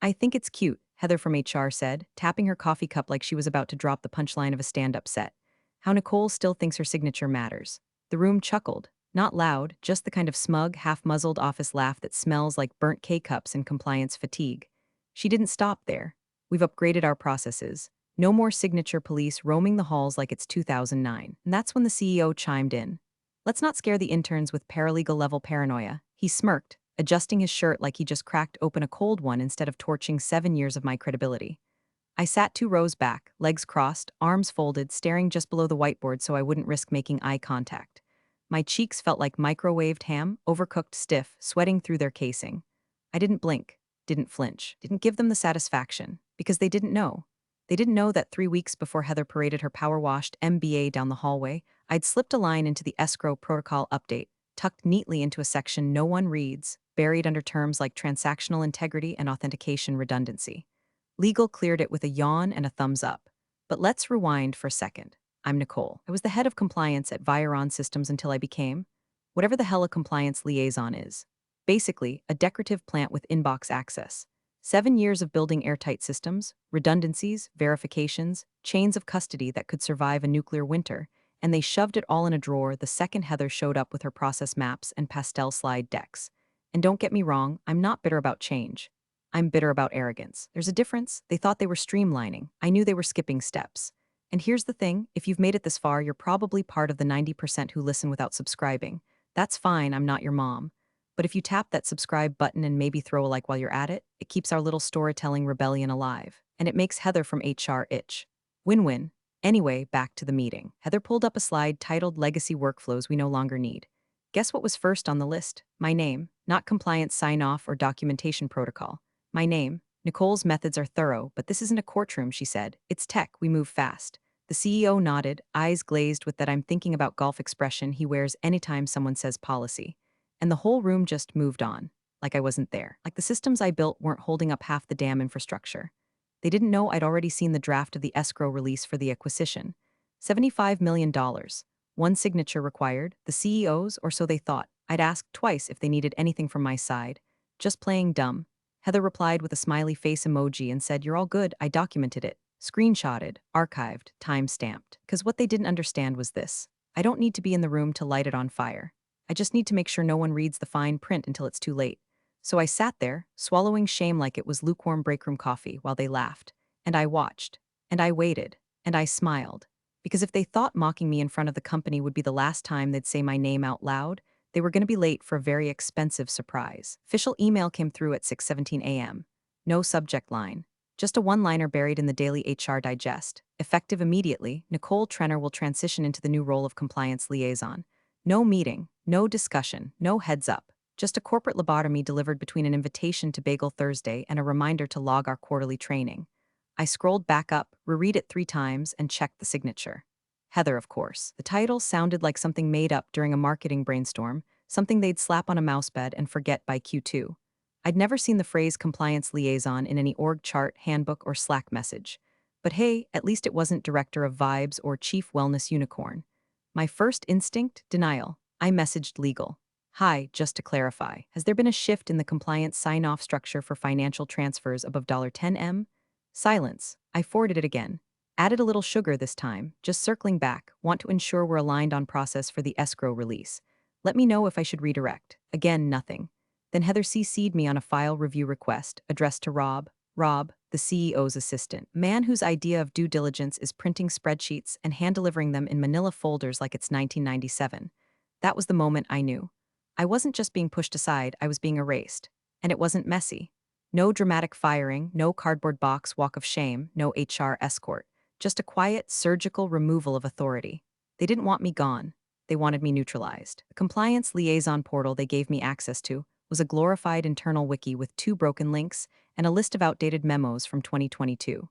I think it's cute, Heather from HR said, tapping her coffee cup like she was about to drop the punchline of a stand-up set. How Nicole still thinks her signature matters. The room chuckled. Not loud, just the kind of smug, half-muzzled office laugh that smells like burnt K-cups and compliance fatigue. She didn't stop there. We've upgraded our processes. No more signature police roaming the halls like it's 2009. And that's when the CEO chimed in. Let's not scare the interns with paralegal-level paranoia. He smirked, adjusting his shirt like he just cracked open a cold one instead of torching 7 years of my credibility. I sat 2 rows back, legs crossed, arms folded, staring just below the whiteboard so I wouldn't risk making eye contact. My cheeks felt like microwaved ham, overcooked stiff, sweating through their casing. I didn't blink, didn't flinch, didn't give them the satisfaction, because they didn't know. They didn't know that 3 weeks before Heather paraded her power-washed MBA down the hallway, I'd slipped a line into the escrow protocol update, tucked neatly into a section no one reads, buried under terms like transactional integrity and authentication redundancy. Legal cleared it with a yawn and a thumbs up. But let's rewind for a second. I'm Nicole. I was the head of compliance at Viron Systems until I became whatever the hell a compliance liaison is. Basically, a decorative plant with inbox access. 7 years of building airtight systems, redundancies, verifications, chains of custody that could survive a nuclear winter, and they shoved it all in a drawer the second Heather showed up with her process maps and pastel slide decks. And don't get me wrong, I'm not bitter about change. I'm bitter about arrogance. There's a difference. They thought they were streamlining. I knew they were skipping steps. And here's the thing, if you've made it this far, you're probably part of the 90% who listen without subscribing. That's fine, I'm not your mom. But if you tap that subscribe button and maybe throw a like while you're at it, it keeps our little storytelling rebellion alive. And it makes Heather from HR itch. Win-win. Anyway, back to the meeting. Heather pulled up a slide titled Legacy Workflows We No Longer Need. Guess what was first on the list? My name, not compliance sign-off or documentation protocol. My name. Nicole's methods are thorough, but this isn't a courtroom, she said. It's tech, we move fast. The CEO nodded, eyes glazed with that I'm thinking about golf expression he wears anytime someone says policy. And the whole room just moved on, like I wasn't there. Like the systems I built weren't holding up half the damn infrastructure. They didn't know I'd already seen the draft of the escrow release for the acquisition. $75 million. One signature required, the CEO's, or so they thought. I'd asked twice if they needed anything from my side. Just playing dumb. Heather replied with a smiley face emoji and said, "You're all good, I documented it. Screenshotted, archived, time-stamped." Because what they didn't understand was this. I don't need to be in the room to light it on fire. I just need to make sure no one reads the fine print until it's too late. So I sat there, swallowing shame like it was lukewarm breakroom coffee while they laughed. And I watched. And I waited. And I smiled. Because if they thought mocking me in front of the company would be the last time they'd say my name out loud, they were going to be late for a very expensive surprise. Official email came through at 6:17 a.m. No subject line. Just a one-liner buried in the daily HR digest. Effective immediately, Nicole Trenner will transition into the new role of compliance liaison. No meeting, no discussion, no heads up. Just a corporate lobotomy delivered between an invitation to Bagel Thursday and a reminder to log our quarterly training. I scrolled back up, reread it 3 times, and checked the signature. Heather, of course. The title sounded like something made up during a marketing brainstorm, something they'd slap on a mousepad and forget by Q2. I'd never seen the phrase compliance liaison in any org chart, handbook, or Slack message. But hey, at least it wasn't director of vibes or chief wellness unicorn. My first instinct? Denial. I messaged legal. Hi, just to clarify, has there been a shift in the compliance sign-off structure for financial transfers above $10M? Silence. I forwarded it again. Added a little sugar this time, just circling back, want to ensure we're aligned on process for the escrow release. Let me know if I should redirect. Again, nothing. Then Heather CC'd me on a file review request addressed to Rob, the CEO's assistant, man whose idea of due diligence is printing spreadsheets and hand-delivering them in manila folders like it's 1997. That was the moment I knew. I wasn't just being pushed aside, I was being erased. And it wasn't messy. No dramatic firing, no cardboard box walk of shame, no HR escort. Just a quiet, surgical removal of authority. They didn't want me gone. They wanted me neutralized. The compliance liaison portal they gave me access to was a glorified internal wiki with 2 broken links and a list of outdated memos from 2022.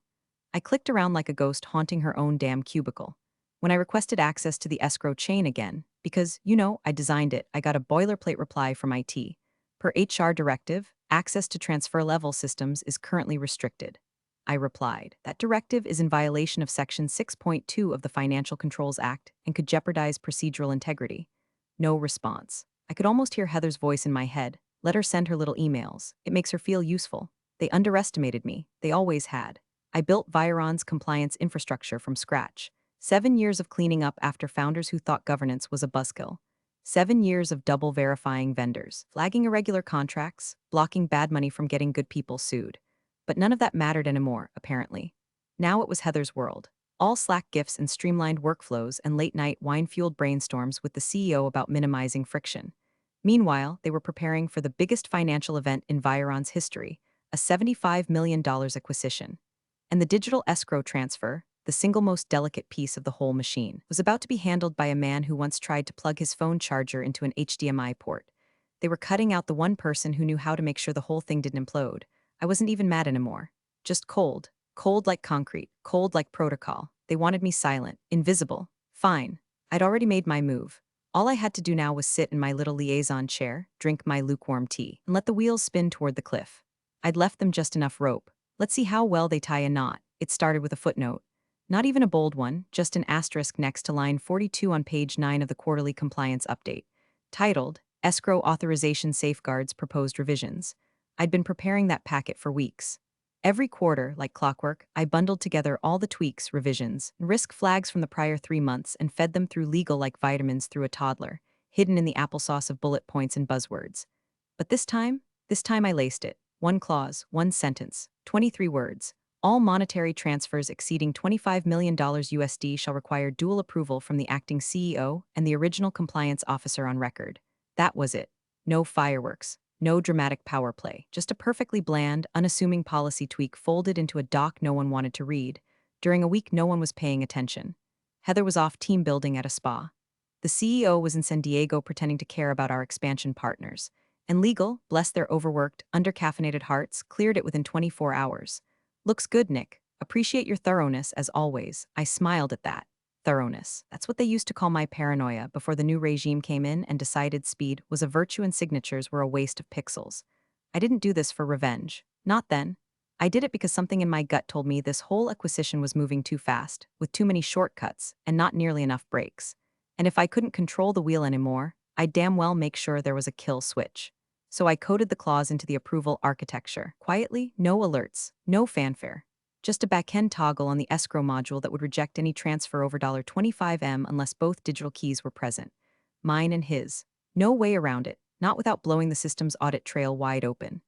I clicked around like a ghost haunting her own damn cubicle. When I requested access to the escrow chain again, because, I designed it, I got a boilerplate reply from IT. Per HR directive, access to transfer-level systems is currently restricted. I replied, that directive is in violation of Section 6.2 of the Financial Controls Act and could jeopardize procedural integrity. No response. I could almost hear Heather's voice in my head. Let her send her little emails. It makes her feel useful. They underestimated me. They always had. I built Viron's compliance infrastructure from scratch. 7 years of cleaning up after founders who thought governance was a buzzkill. 7 years of double verifying vendors, flagging irregular contracts, blocking bad money from getting good people sued. But none of that mattered anymore, apparently. Now it was Heather's world. All Slack gifts and streamlined workflows and late-night wine-fueled brainstorms with the CEO about minimizing friction. Meanwhile, they were preparing for the biggest financial event in Viron's history, a $75 million acquisition. And the digital escrow transfer, the single most delicate piece of the whole machine, was about to be handled by a man who once tried to plug his phone charger into an HDMI port. They were cutting out the one person who knew how to make sure the whole thing didn't implode. I wasn't even mad anymore. Just cold. Cold like concrete. Cold like protocol. They wanted me silent. Invisible. Fine. I'd already made my move. All I had to do now was sit in my little liaison chair, drink my lukewarm tea, and let the wheels spin toward the cliff. I'd left them just enough rope. Let's see how well they tie a knot. It started with a footnote. Not even a bold one, just an asterisk next to line 42 on page 9 of the quarterly compliance update. Titled, Escrow Authorization Safeguards Proposed Revisions. I'd been preparing that packet for weeks. Every quarter, like clockwork, I bundled together all the tweaks, revisions, and risk flags from the prior 3 months and fed them through legal like vitamins through a toddler, hidden in the applesauce of bullet points and buzzwords. But this time I laced it. One clause, one sentence, 23 words. All monetary transfers exceeding $25 million USD shall require dual approval from the acting CEO and the original compliance officer on record. That was it. No fireworks. No dramatic power play, just a perfectly bland, unassuming policy tweak folded into a doc no one wanted to read. During a week no one was paying attention. Heather was off team building at a spa. The CEO was in San Diego pretending to care about our expansion partners. And legal, bless their overworked, undercaffeinated hearts, cleared it within 24 hours. Looks good, Nick. Appreciate your thoroughness, as always. I smiled at that. Thoroughness. That's what they used to call my paranoia before the new regime came in and decided speed was a virtue and signatures were a waste of pixels. I didn't do this for revenge. Not then. I did it because something in my gut told me this whole acquisition was moving too fast, with too many shortcuts, and not nearly enough brakes. And if I couldn't control the wheel anymore, I'd damn well make sure there was a kill switch. So I coded the clause into the approval architecture. Quietly, no alerts, no fanfare. Just a backend toggle on the escrow module that would reject any transfer over $25M unless both digital keys were present. Mine and his. No way around it, not without blowing the system's audit trail wide open.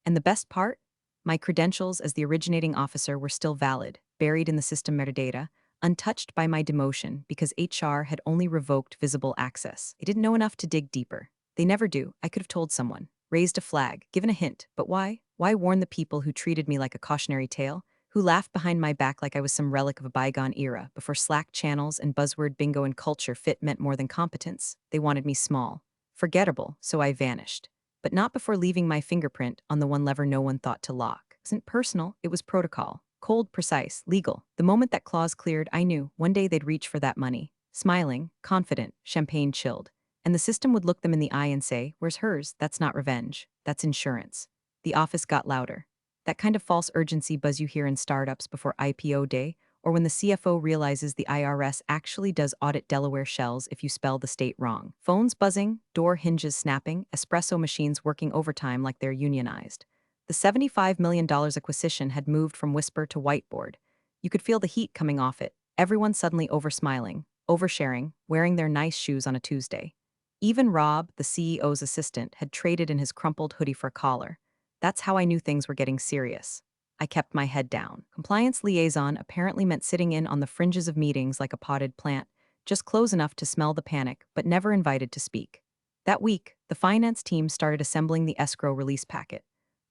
And the best part? My credentials as the originating officer were still valid, buried in the system metadata, untouched by my demotion because HR had only revoked visible access. They didn't know enough to dig deeper. They never do. I could have told someone, raised a flag, given a hint, but why? Why warn the people who treated me like a cautionary tale? Who laughed behind my back like I was some relic of a bygone era before Slack channels and buzzword bingo and culture fit meant more than competence? They wanted me small, forgettable, so I vanished. But not before leaving my fingerprint on the one lever no one thought to lock. It wasn't personal, it was protocol. Cold, precise, legal. The moment that clause cleared, I knew one day they'd reach for that money. Smiling, confident, champagne chilled. And the system would look them in the eye and say, where's hers? That's not revenge. That's insurance. The office got louder. That kind of false urgency buzz you hear in startups before IPO day, or when the CFO realizes the IRS actually does audit Delaware shells if you spell the state wrong. Phones buzzing, door hinges snapping, espresso machines working overtime like they're unionized. The $75 million acquisition had moved from whisper to whiteboard. You could feel the heat coming off it, everyone suddenly over-smiling, oversharing, wearing their nice shoes on a Tuesday. Even Rob, the CEO's assistant, had traded in his crumpled hoodie for a collar. That's how I knew things were getting serious. I kept my head down. Compliance liaison apparently meant sitting in on the fringes of meetings like a potted plant, just close enough to smell the panic, but never invited to speak. That week, the finance team started assembling the escrow release packet.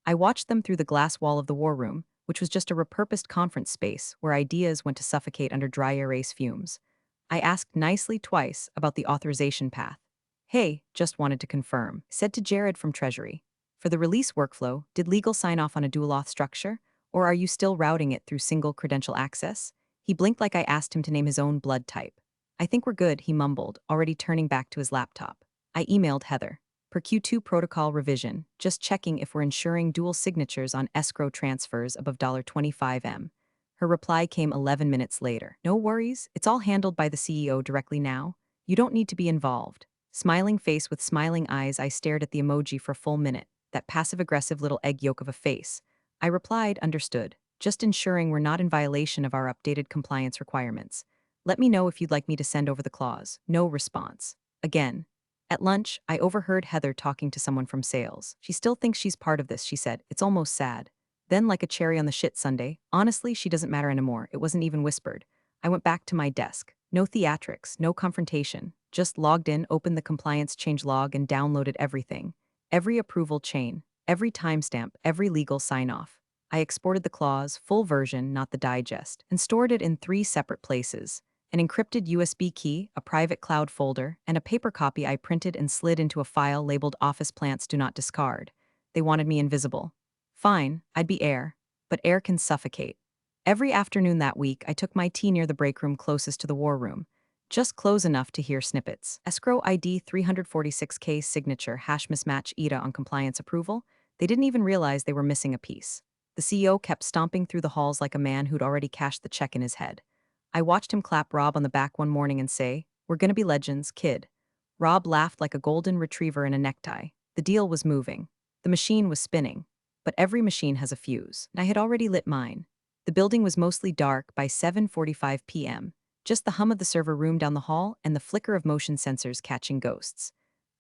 I watched them through the glass wall of the war room, which was just a repurposed conference space where ideas went to suffocate under dry erase fumes. I asked nicely twice about the authorization path. Hey, just wanted to confirm, said to Jared from Treasury. For the release workflow, did legal sign off on a dual-auth structure, or are you still routing it through single credential access? He blinked like I asked him to name his own blood type. I think we're good, he mumbled, already turning back to his laptop. I emailed Heather. Per Q2 protocol revision, just checking if we're ensuring dual signatures on escrow transfers above $25M. Her reply came 11 minutes later. No worries, it's all handled by the CEO directly now. You don't need to be involved. Smiling face with smiling eyes, I stared at the emoji for a full minute. That passive-aggressive little egg yolk of a face. I replied, understood. Just ensuring we're not in violation of our updated compliance requirements. Let me know if you'd like me to send over the clause. No response. Again. At lunch, I overheard Heather talking to someone from sales. She still thinks she's part of this, she said. It's almost sad. Then, like a cherry on the shit sundae, honestly, she doesn't matter anymore. It wasn't even whispered. I went back to my desk. No theatrics, no confrontation. Just logged in, opened the compliance change log, and downloaded everything. Every approval chain, every timestamp, every legal sign-off. I exported the clause, full version, not the digest, and stored it in 3 separate places. An encrypted USB key, a private cloud folder, and a paper copy I printed and slid into a file labeled Office Plants Do Not Discard. They wanted me invisible. Fine, I'd be air, but air can suffocate. Every afternoon that week, I took my tea near the break room closest to the war room, just close enough to hear snippets. Escrow ID 346K signature hash mismatch ETA on compliance approval. They didn't even realize they were missing a piece. The CEO kept stomping through the halls like a man who'd already cashed the check in his head. I watched him clap Rob on the back one morning and say, "We're gonna be legends, kid." Rob laughed like a golden retriever in a necktie. The deal was moving. The machine was spinning. But every machine has a fuse, and I had already lit mine. The building was mostly dark by 7:45 p.m., just the hum of the server room down the hall and the flicker of motion sensors catching ghosts.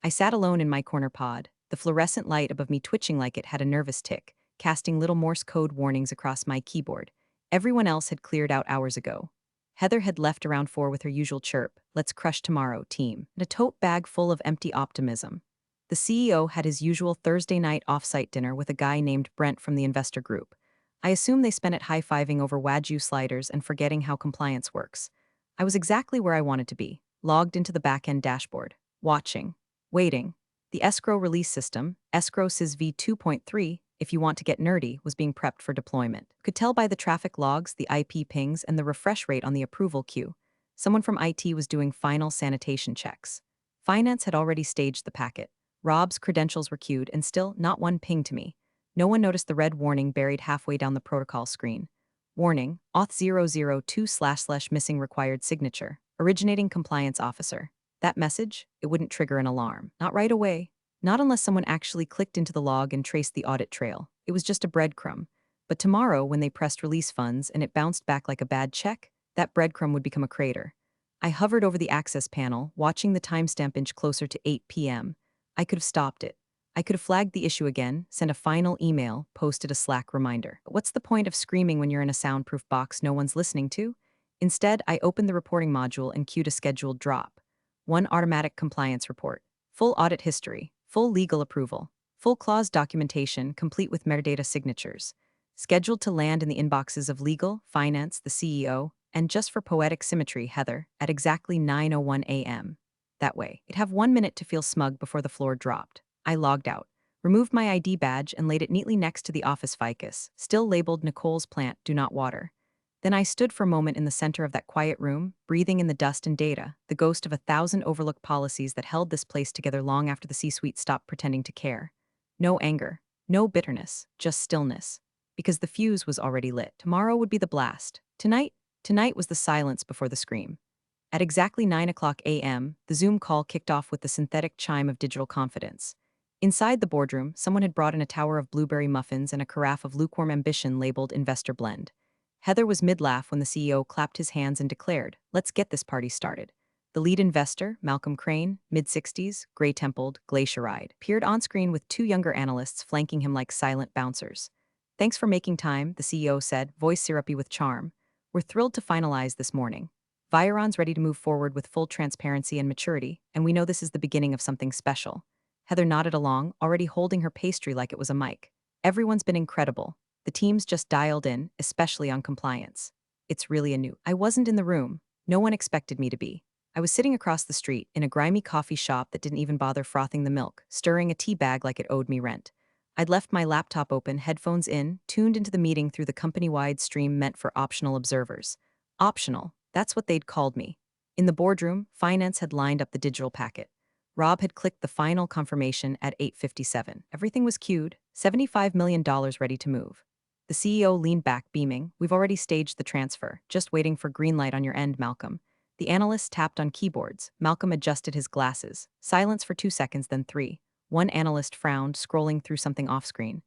I sat alone in my corner pod, the fluorescent light above me twitching like it had a nervous tick, casting little Morse code warnings across my keyboard. Everyone else had cleared out hours ago. Heather had left around 4 with her usual chirp, "Let's crush tomorrow, team," and a tote bag full of empty optimism. The CEO had his usual Thursday night off-site dinner with a guy named Brent from the investor group. I assume they spent it high-fiving over Wagyu sliders and forgetting how compliance works. I was exactly where I wanted to be, logged into the back-end dashboard, watching, waiting. The escrow release system, escrow sys v 2.3, if you want to get nerdy, was being prepped for deployment. Could tell by the traffic logs, the IP pings, and the refresh rate on the approval queue. Someone from IT was doing final sanitation checks. Finance had already staged the packet. Rob's credentials were queued, and still not one ping to me. No one noticed the red warning buried halfway down the protocol screen. Warning, auth002 / missing required signature. Originating compliance officer. That message, it wouldn't trigger an alarm. Not right away. Not unless someone actually clicked into the log and traced the audit trail. It was just a breadcrumb. But tomorrow, when they pressed release funds and it bounced back like a bad check, that breadcrumb would become a crater. I hovered over the access panel, watching the timestamp inch closer to 8 p.m. I could have stopped it. I could have flagged the issue again, sent a final email, posted a Slack reminder. But what's the point of screaming when you're in a soundproof box no one's listening to? Instead, I opened the reporting module and queued a scheduled drop. One automatic compliance report. Full audit history. Full legal approval. Full clause documentation, complete with metadata signatures. Scheduled to land in the inboxes of legal, finance, the CEO, and just for poetic symmetry, Heather, at exactly 9:01 a.m. That way, it'd have 1 minute to feel smug before the floor dropped. I logged out, removed my ID badge, and laid it neatly next to the office ficus, still labeled Nicole's plant, do not water. Then I stood for a moment in the center of that quiet room, breathing in the dust and data, the ghost of 1,000 overlooked policies that held this place together long after the C-suite stopped pretending to care. No anger, no bitterness, just stillness. Because the fuse was already lit. Tomorrow would be the blast. Tonight was the silence before the scream. At exactly 9 o'clock a.m., the Zoom call kicked off with the synthetic chime of digital confidence. Inside the boardroom, someone had brought in a tower of blueberry muffins and a carafe of lukewarm ambition labeled Investor Blend. Heather was mid-laugh when the CEO clapped his hands and declared, "Let's get this party started." The lead investor, Malcolm Crane, mid-60s, gray-templed, glacier-eyed, appeared on-screen with 2 younger analysts flanking him like silent bouncers. "Thanks for making time," the CEO said, voice syrupy with charm. "We're thrilled to finalize this morning. Viron's ready to move forward with full transparency and maturity, and we know this is the beginning of something special." Heather nodded along, already holding her pastry like it was a mic. "Everyone's been incredible. The team's just dialed in, especially on compliance. It's really a new." I wasn't in the room. No one expected me to be. I was sitting across the street in a grimy coffee shop that didn't even bother frothing the milk, stirring a tea bag like it owed me rent. I'd left my laptop open, headphones in, tuned into the meeting through the company-wide stream meant for optional observers. Optional, that's what they'd called me. In the boardroom, finance had lined up the digital packet. Rob had clicked the final confirmation at 8:57. Everything was queued, $75 million ready to move. The CEO leaned back, beaming, "We've already staged the transfer, just waiting for green light on your end, Malcolm." The analysts tapped on keyboards. Malcolm adjusted his glasses. Silence for 2 seconds, then 3. One analyst frowned, scrolling through something off-screen.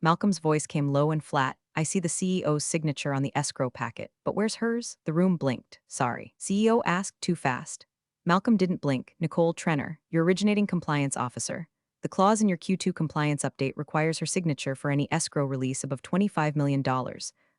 Malcolm's voice came low and flat. I see the CEO's signature on the escrow packet, but where's hers? The room blinked. Sorry. CEO asked too fast. Malcolm didn't blink. Nicole Trenner, your originating compliance officer. The clause in your Q2 compliance update requires her signature for any escrow release above $25 million.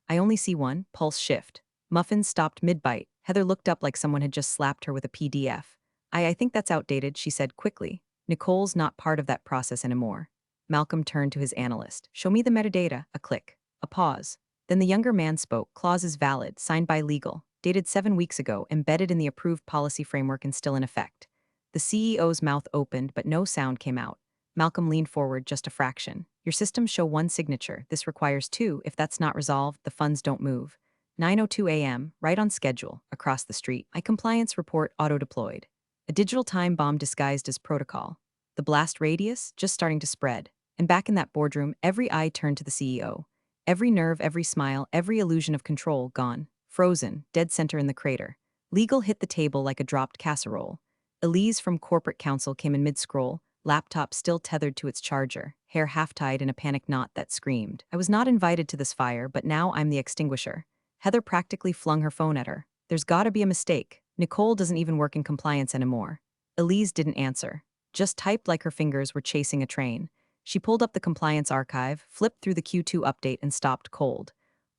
I only see one. Pulse shift. Muffins stopped mid-bite. Heather looked up like someone had just slapped her with a PDF. I think that's outdated, she said quickly. Nicole's not part of that process anymore. Malcolm turned to his analyst. Show me the metadata. A click. A pause. Then the younger man spoke. Clause is valid, signed by legal, dated 7 weeks ago, embedded in the approved policy framework and still in effect. The CEO's mouth opened, but no sound came out. Malcolm leaned forward just a fraction. Your systems show one signature. This requires two. If that's not resolved, the funds don't move. 9:02 a.m., right on schedule, across the street. My compliance report auto-deployed. A digital time bomb disguised as protocol. The blast radius just starting to spread. And back in that boardroom, every eye turned to the CEO. Every nerve, every smile, every illusion of control gone. Frozen, dead center in the crater. Legal hit the table like a dropped casserole. Elise from corporate counsel came in mid-scroll, laptop still tethered to its charger, hair half-tied in a panic knot that screamed. I was not invited to this fire, but now I'm the extinguisher. Heather practically flung her phone at her. There's gotta be a mistake. Nicole doesn't even work in compliance anymore. Elise didn't answer. Just typed like her fingers were chasing a train. She pulled up the compliance archive, flipped through the Q2 update, and stopped cold.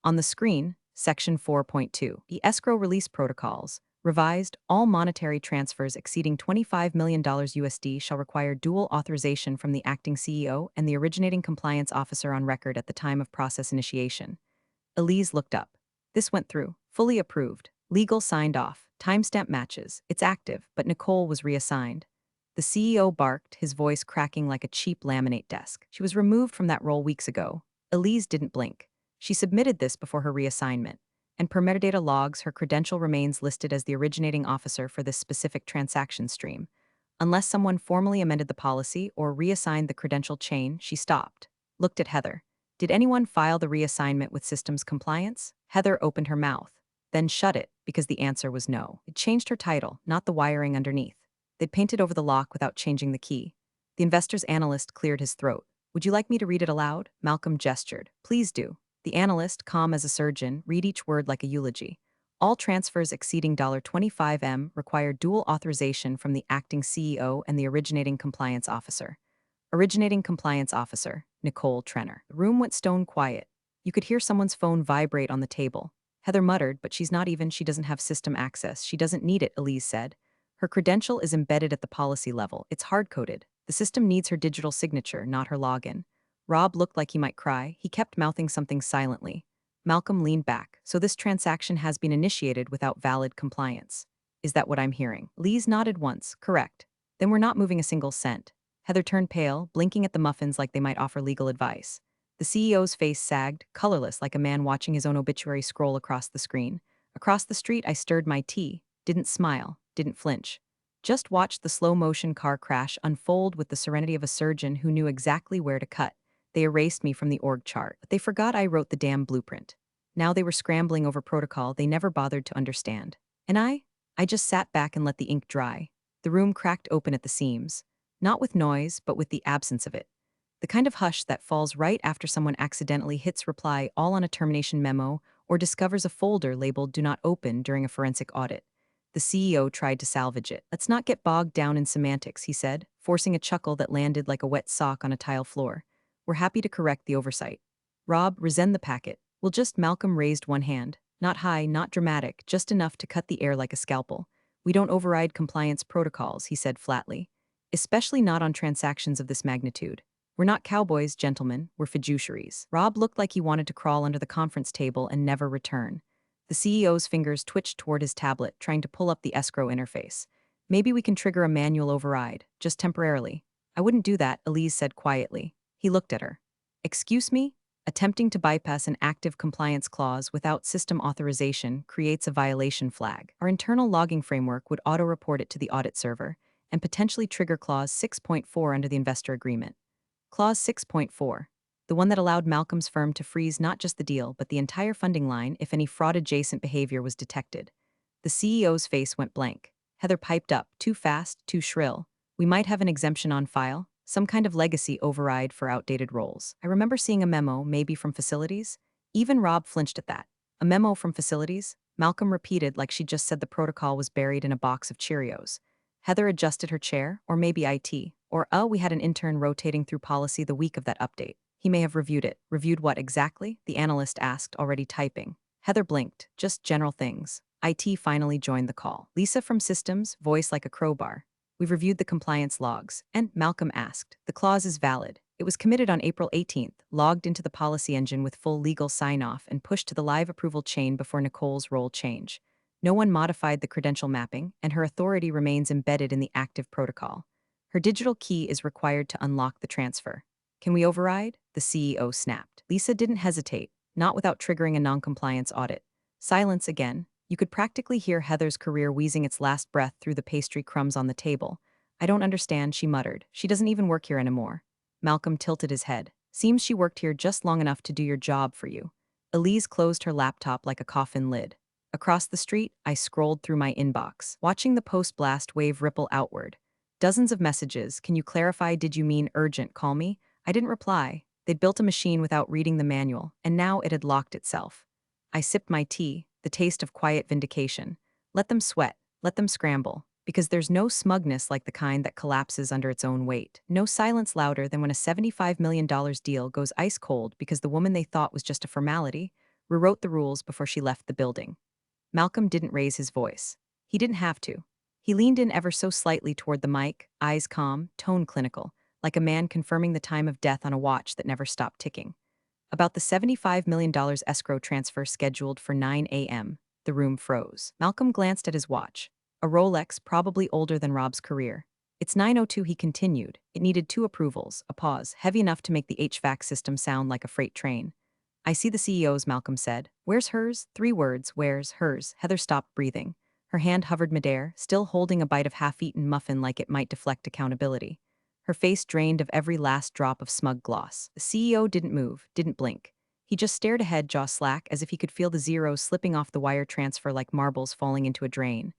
On the screen, Section 4.2, the escrow release protocols. Revised, all monetary transfers exceeding $25 million USD shall require dual authorization from the acting CEO and the originating compliance officer on record at the time of process initiation. Elise looked up. This went through, fully approved. Legal signed off. Timestamp matches. It's active, but Nicole was reassigned. The CEO barked, his voice cracking like a cheap laminate desk. She was removed from that role weeks ago. Elise didn't blink. She submitted this before her reassignment. And per metadata logs, her credential remains listed as the originating officer for this specific transaction stream. Unless someone formally amended the policy or reassigned the credential chain, she stopped. Looked at Heather. Did anyone file the reassignment with systems compliance? Heather opened her mouth, then shut it because the answer was no. It changed her title, not the wiring underneath. They'd painted over the lock without changing the key. The investor's analyst cleared his throat. Would you like me to read it aloud? Malcolm gestured. Please do. The analyst, calm as a surgeon, read each word like a eulogy. All transfers exceeding $25M require dual authorization from the acting CEO and the originating compliance officer. Originating compliance officer, Nicole Trenner. The room went stone quiet. You could hear someone's phone vibrate on the table. Heather muttered, but she doesn't have system access. She doesn't need it, Elise said. Her credential is embedded at the policy level. It's hard-coded. The system needs her digital signature, not her login. Rob looked like he might cry. He kept mouthing something silently. Malcolm leaned back. So this transaction has been initiated without valid compliance. Is that what I'm hearing? Lise nodded once. Correct. Then we're not moving a single cent. Heather turned pale, blinking at the muffins like they might offer legal advice. The CEO's face sagged, colorless like a man watching his own obituary scroll across the screen. Across the street, I stirred my tea, didn't smile, didn't flinch. Just watched the slow-motion car crash unfold with the serenity of a surgeon who knew exactly where to cut. They erased me from the org chart, but they forgot I wrote the damn blueprint. Now they were scrambling over protocol they never bothered to understand. And I just sat back and let the ink dry. The room cracked open at the seams. Not with noise, but with the absence of it. The kind of hush that falls right after someone accidentally hits reply all on a termination memo or discovers a folder labeled "Do Not Open" during a forensic audit. The CEO tried to salvage it. Let's not get bogged down in semantics, he said, forcing a chuckle that landed like a wet sock on a tile floor. We're happy to correct the oversight. Rob, resend the packet. Malcolm raised one hand. Not high, not dramatic, just enough to cut the air like a scalpel. We don't override compliance protocols, he said flatly. Especially not on transactions of this magnitude. We're not cowboys, gentlemen, we're fiduciaries. Rob looked like he wanted to crawl under the conference table and never return. The CEO's fingers twitched toward his tablet, trying to pull up the escrow interface. Maybe we can trigger a manual override, just temporarily. I wouldn't do that, Elise said quietly. He looked at her. Excuse me? Attempting to bypass an active compliance clause without system authorization creates a violation flag. Our internal logging framework would auto-report it to the audit server and potentially trigger Clause 6.4 under the investor agreement. Clause 6.4, the one that allowed Malcolm's firm to freeze not just the deal but the entire funding line if any fraud-adjacent behavior was detected. The CEO's face went blank. Heather piped up, too fast, too shrill. We might have an exemption on file. some kind of legacy override for outdated roles. I remember seeing a memo, maybe from facilities. Even Rob flinched at that. A memo from facilities? Malcolm repeated like she just said the protocol was buried in a box of Cheerios. Heather adjusted her chair, or maybe IT. Or, we had an intern rotating through policy the week of that update. He may have reviewed it. Reviewed what exactly? The analyst asked, already typing. Heather blinked. Just general things. IT finally joined the call. Lisa from Systems, voice like a crowbar. We've reviewed the compliance logs. And Malcolm asked. The clause is valid. It was committed on April 18th, logged into the policy engine with full legal sign-off and pushed to the live approval chain before Nicole's role change. No one modified the credential mapping, and her authority remains embedded in the active protocol. Her digital key is required to unlock the transfer. Can we override? The CEO snapped. Lisa didn't hesitate, not without triggering a noncompliance audit. Silence again. You could practically hear Heather's career wheezing its last breath through the pastry crumbs on the table. I don't understand, she muttered. She doesn't even work here anymore. Malcolm tilted his head. Seems she worked here just long enough to do your job for you. Elise closed her laptop like a coffin lid. Across the street, I scrolled through my inbox, watching the post-blast wave ripple outward. Dozens of messages. Can you clarify? Did you mean urgent? Call me? I didn't reply. They'd built a machine without reading the manual, and now it had locked itself. I sipped my tea, the taste of quiet vindication. Let them sweat, let them scramble, because there's no smugness like the kind that collapses under its own weight. No silence louder than when a $75 million deal goes ice cold because the woman they thought was just a formality rewrote the rules before she left the building. Malcolm didn't raise his voice. He didn't have to. He leaned in ever so slightly toward the mic, eyes calm, tone clinical, like a man confirming the time of death on a watch that never stopped ticking. About the $75 million escrow transfer scheduled for 9 a.m., the room froze. Malcolm glanced at his watch. A Rolex probably older than Rob's career. It's 9:02, he continued. It needed 2 approvals, a pause, heavy enough to make the HVAC system sound like a freight train. I see the CEO's, Malcolm said. Where's hers? 3 words, where's hers? Heather stopped breathing. Her hand hovered midair, still holding a bite of half-eaten muffin like it might deflect accountability. Her face drained of every last drop of smug gloss. The CEO didn't move, didn't blink. He just stared ahead, jaw slack, as if he could feel the zeros slipping off the wire transfer like marbles falling into a drain.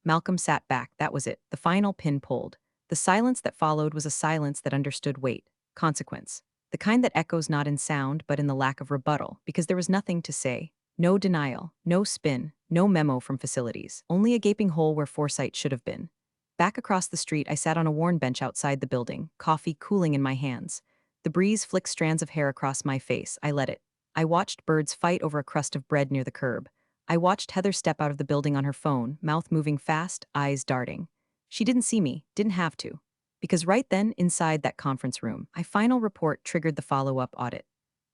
Malcolm sat back. That was it. The final pin pulled. The silence that followed was a silence that understood weight, consequence. The kind that echoes not in sound, but in the lack of rebuttal, because there was nothing to say. No denial, no spin, no memo from facilities, only a gaping hole where foresight should have been. Back across the street, I sat on a worn bench outside the building, coffee cooling in my hands. The breeze flicked strands of hair across my face. I let it. I watched birds fight over a crust of bread near the curb. I watched Heather step out of the building on her phone, mouth moving fast, eyes darting. She didn't see me, didn't have to. Because right then, inside that conference room, my final report triggered the follow-up audit.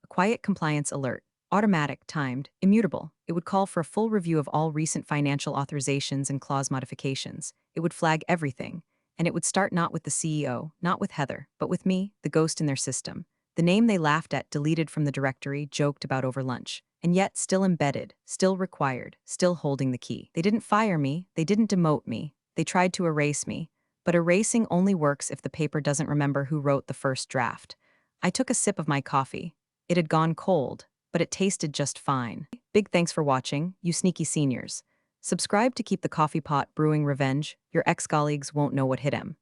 A quiet compliance alert. Automatic, timed, immutable. It would call for a full review of all recent financial authorizations and clause modifications. It would flag everything. And it would start not with the CEO, not with Heather, but with me, the ghost in their system. The name they laughed at, deleted from the directory, joked about over lunch. And yet, still embedded, still required, still holding the key. They didn't fire me, they didn't demote me, they tried to erase me. But erasing only works if the paper doesn't remember who wrote the first draft. I took a sip of my coffee. It had gone cold, but it tasted just fine. Big thanks for watching, you sneaky seniors. Subscribe to keep the coffee pot brewing revenge. Your ex-colleagues won't know what hit him.